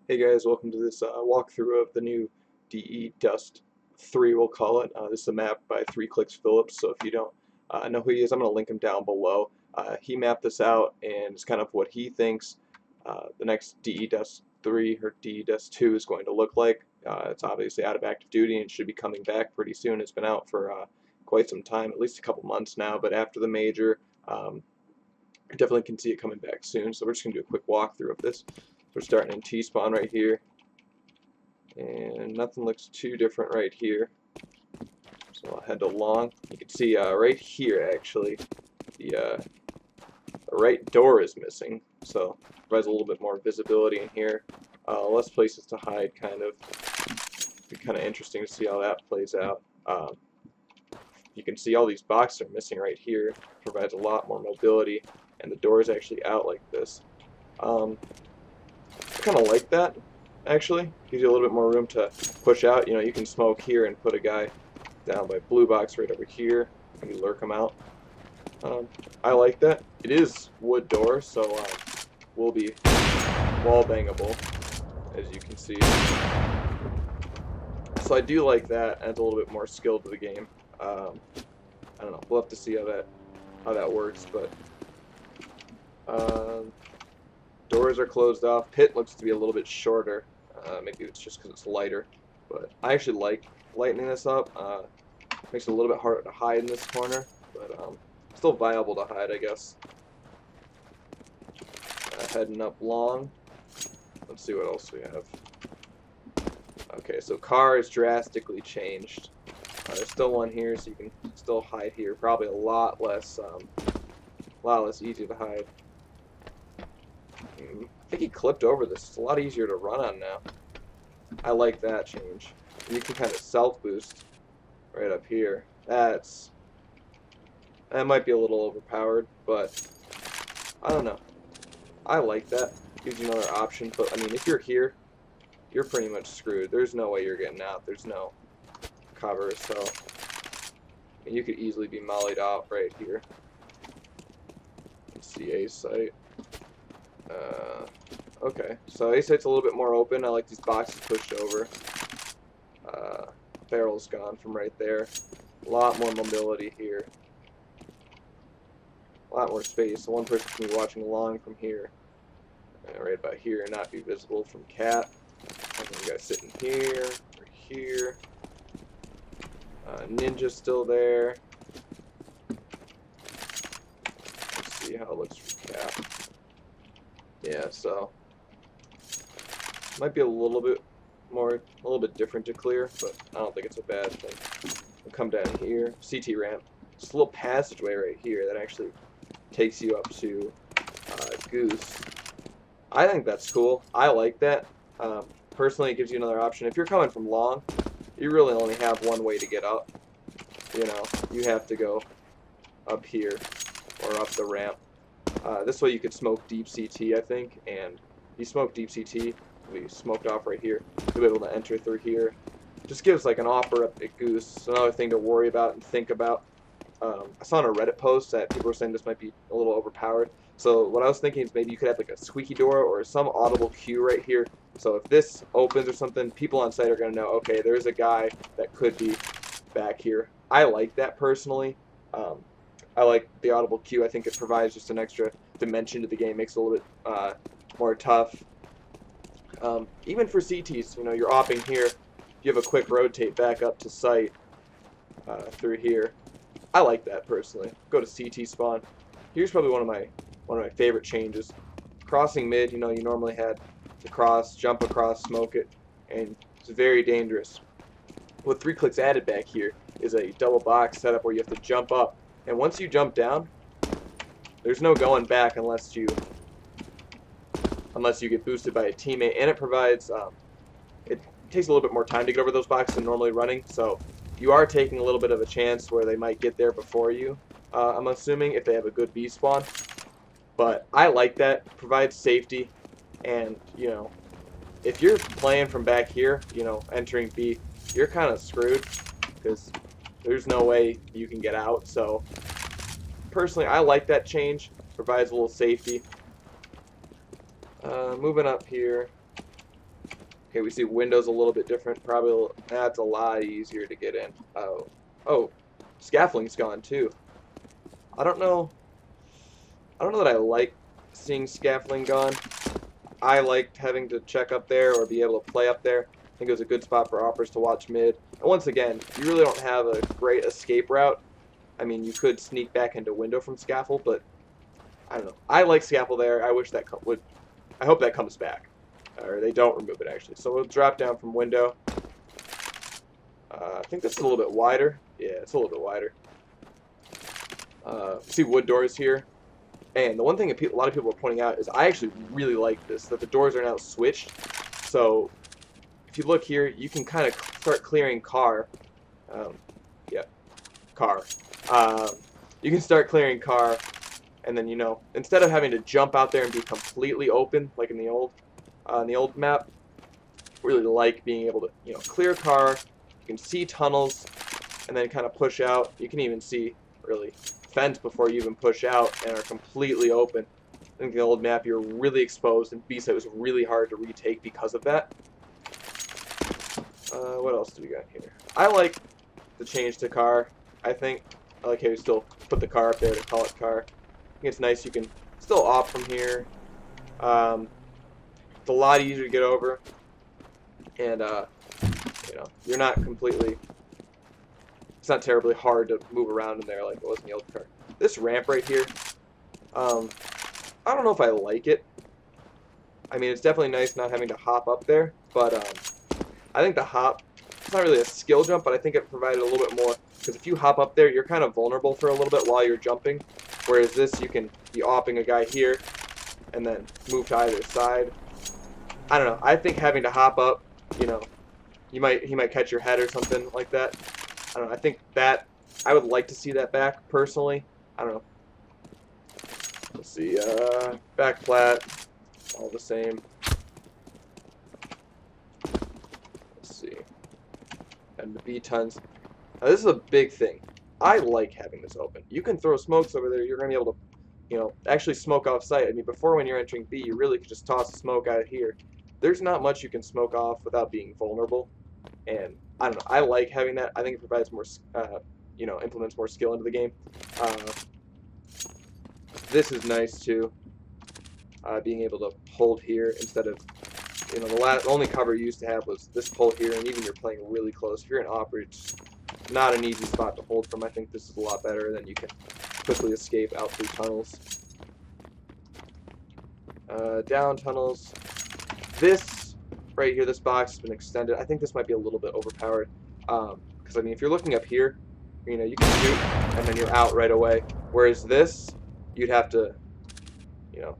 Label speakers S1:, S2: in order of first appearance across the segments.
S1: Hey guys, welcome to this walkthrough of the new DE Dust 3, we'll call it. This is a map by 3kliksphillips, so if you don't know who he is, I'm going to link him down below. He mapped this out, and it's kind of what he thinks the next DE Dust 3 or DE Dust 2 is going to look like. It's obviously out of active duty and should be coming back pretty soon. It's been out for quite some time, at least a couple months now, but after the major, I definitely can see it coming back soon, so we're just going to do a quick walkthrough of this. We're starting in T-spawn right here, and nothing looks too different right here. So I'll head to long. You can see right here, actually, the right door is missing, so it provides a little bit more visibility in here. Less places to hide, kind of. Be kind of interesting to see how that plays out. You can see all these boxes are missing right here. Provides a lot more mobility, and the door is actually out like this. I kind of like that, actually. Gives you a little bit more room to push out. You know, you can smoke here and put a guy down by blue box right over here. Maybe lurk him out. I like that. It is wood door, so will be wall bangable, as you can see. So I do like that. Adds a little bit more skill to the game. I don't know. We'll have to see how that works, but. Doors are closed off. Pit looks to be a little bit shorter. Maybe it's just because it's lighter. But I actually like lightening this up. Makes it a little bit harder to hide in this corner. But still viable to hide, I guess. Heading up long. Let's see what else we have. Okay, so car is drastically changed. There's still one here, so you can still hide here. Probably a lot less easy to hide. I think he clipped over this. It's a lot easier to run on now. I like that change. And you can kind of self-boost right up here. That might be a little overpowered, but I don't know. I like that. Gives you another option, but I mean, if you're here, you're pretty much screwed. There's no way you're getting out. There's no cover, so you could easily be mollied out right here. Let's see A site. Okay, so A site's a little bit more open. I like these boxes pushed over. Barrel's gone from right there. A lot more mobility here. A lot more space. So one person can be watching along from here. Right about here and not be visible from cat. And then you guys sitting here, or here. Ninja's still there. Let's see how it looks for cat. Yeah, so might be a little bit different to clear, but I don't think it's a bad thing. We'll come down here, CT ramp. Just a little passageway right here that actually takes you up to Goose. I think that's cool. I like that. Personally, it gives you another option. If you're coming from long, you really only have one way to get up. You know, you have to go up here or up the ramp. This way you could smoke deep CT, I think, and you smoke deep CT, we smoked off right here, you'll be able to enter through here. Just gives like an offer up at Goose, another thing to worry about and think about. I saw on a Reddit post that people were saying this might be a little overpowered, so what I was thinking is maybe you could have like a squeaky door or some audible cue right here, so if this opens or something, people on site are going to know, okay, there's a guy that could be back here. I like that personally. I like the audible cue. I think it provides just an extra dimension to the game, makes it a little bit more tough. Even for CTs, you know, you're opping here. You have a quick rotate back up to site through here. I like that personally. Go to CT spawn. Here's probably one of my favorite changes. Crossing mid, you know, you normally had to cross, jump across, smoke it, and it's very dangerous. What 3kliks added back here is a double box setup where you have to jump up. And once you jump down, there's no going back unless you get boosted by a teammate. And it provides, it takes a little bit more time to get over those boxes than normally running. So you are taking a little bit of a chance where they might get there before you. I'm assuming if they have a good B spawn. But I like that. It provides safety. And, you know, if you're playing from back here, you know, entering B, you're kind of screwed because there's no way you can get out. So personally, I like that change. Provides a little safety. Moving up here, Okay, we see windows a little bit different. Probably that's a lot easier to get in. Oh, scaffolding's gone too. I don't know. I don't know that I like seeing scaffolding gone. I liked having to check up there or be able to play up there. I think it was a good spot for operas to watch mid. And once again, you really don't have a great escape route. I mean, you could sneak back into window from scaffold, but I don't know. I like scaffold there. I wish that would. I hope that comes back, or they don't remove it actually. So we'll drop down from window. I think this is a little bit wider. Yeah, it's a little bit wider. See wood doors here. And the one thing a lot of people are pointing out is I actually really like this, that the doors are now switched. So if you look here, you can kind of start clearing car. Yeah, car. You can start clearing car, and then, you know, instead of having to jump out there and be completely open like in the old map, really like being able to, you know, clear car. You can see tunnels, and then kind of push out. You can even see really fence before you even push out and are completely open. I think the old map you're really exposed, and B-side was really hard to retake because of that. What else do we got here? I like the change to car. I think I like how you still put the car up there to call it car. I think it's nice you can still opt from here. It's a lot easier to get over, and you know, you're not completely. It's not terribly hard to move around in there like it was in the old car. This ramp right here, I don't know if I like it. I mean, it's definitely nice not having to hop up there, but I think the hop, it's not really a skill jump, but I think it provided a little bit more, because if you hop up there, you're kind of vulnerable for a little bit while you're jumping, whereas this, you can be opping a guy here, and then move to either side. I don't know, I think having to hop up, you know, he might catch your head or something like that. I don't know, I think that, I would like to see that back, personally. I don't know. Let's see, back flat, all the same. Let's see. And the B-tons. Now this is a big thing. I like having this open. You can throw smokes over there, you're going to be able to, you know, actually smoke off site. I mean, before when you're entering B, you really could just toss a smoke out of here. There's not much you can smoke off without being vulnerable. And I don't know, I like having that. I think it provides more, you know, implements more skill into the game. This is nice too, being able to hold here instead of, you know, the only cover you used to have was this pull here, and even you're playing really close. If you're in opera, it's not an easy spot to hold from. I think this is a lot better, than you can quickly escape out through tunnels. Down tunnels. This right here, this box has been extended. I think this might be a little bit overpowered, because I mean, if you're looking up here, you know, you can shoot and then you're out right away. Whereas this, you'd have to, you know,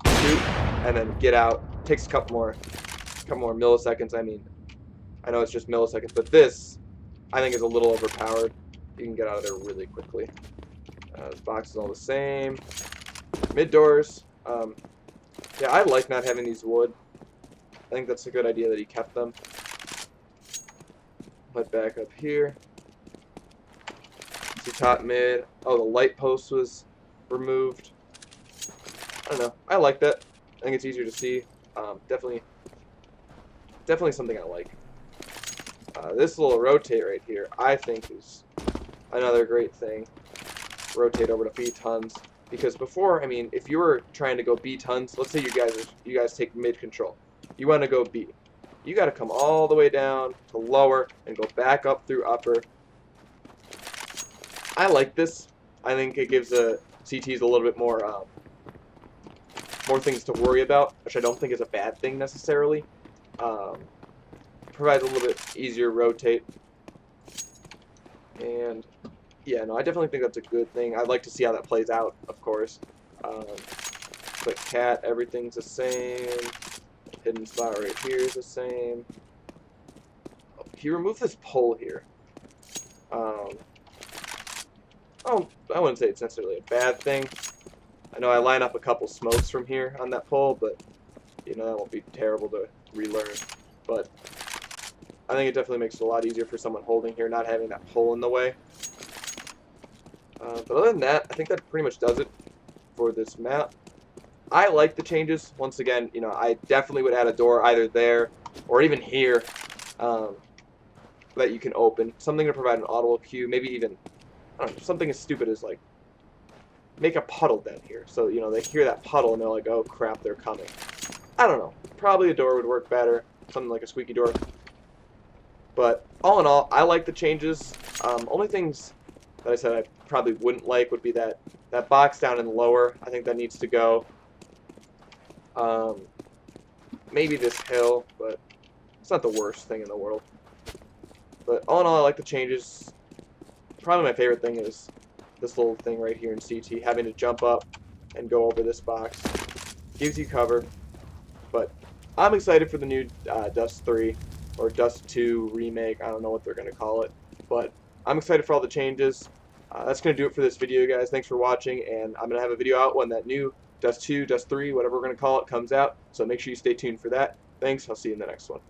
S1: shoot and then get out. It takes a couple more milliseconds. I mean, I know it's just milliseconds, but this, I think, is a little overpowered. You can get out of there really quickly. This box is all the same. Mid doors. Yeah, I like not having these wood. I think that's a good idea that he kept them. Put back up here. See top mid. Oh, the light post was removed. I don't know. I like that. I think it's easier to see. Definitely something I like. This little rotate right here, I think, is another great thing. Rotate over to B tons, because before, I mean, if you were trying to go B tons, let's say you guys take mid control. You want to go B. You got to come all the way down to lower and go back up through upper. I like this. I think it gives the CTs a little bit more things to worry about, which I don't think is a bad thing necessarily. Provides a little bit easier rotate. And yeah, no, I definitely think that's a good thing. I'd like to see how that plays out, of course. But cat, everything's the same. Hidden spot right here is the same. Oh, he removed this pole here. Oh, I wouldn't say it's necessarily a bad thing. I know I line up a couple smokes from here on that pole, but you know, that won't be terrible to relearn. But I think it definitely makes it a lot easier for someone holding here, not having that pole in the way. But other than that, I think that pretty much does it for this map. I like the changes. Once again, you know, I definitely would add a door either there or even here, that you can open. Something to provide an auto queue, maybe even, I don't know, something as stupid as like make a puddle down here. So, you know, they hear that puddle and they're like, oh crap, they're coming. I don't know. Probably a door would work better. Something like a squeaky door. But all in all, I like the changes. Only things that I said I probably wouldn't like would be that box down in the lower. I think that needs to go. Maybe this hill, but it's not the worst thing in the world. But all in all, I like the changes. Probably my favorite thing is this little thing right here in CT, having to jump up and go over this box. Gives you cover. But I'm excited for the new Dust 3 or Dust 2 remake. I don't know what they're going to call it. But I'm excited for all the changes. That's going to do it for this video, guys. Thanks for watching, and I'm going to have a video out when that new Dust 2, Dust 3, whatever we're going to call it, comes out. So make sure you stay tuned for that. Thanks. I'll see you in the next one.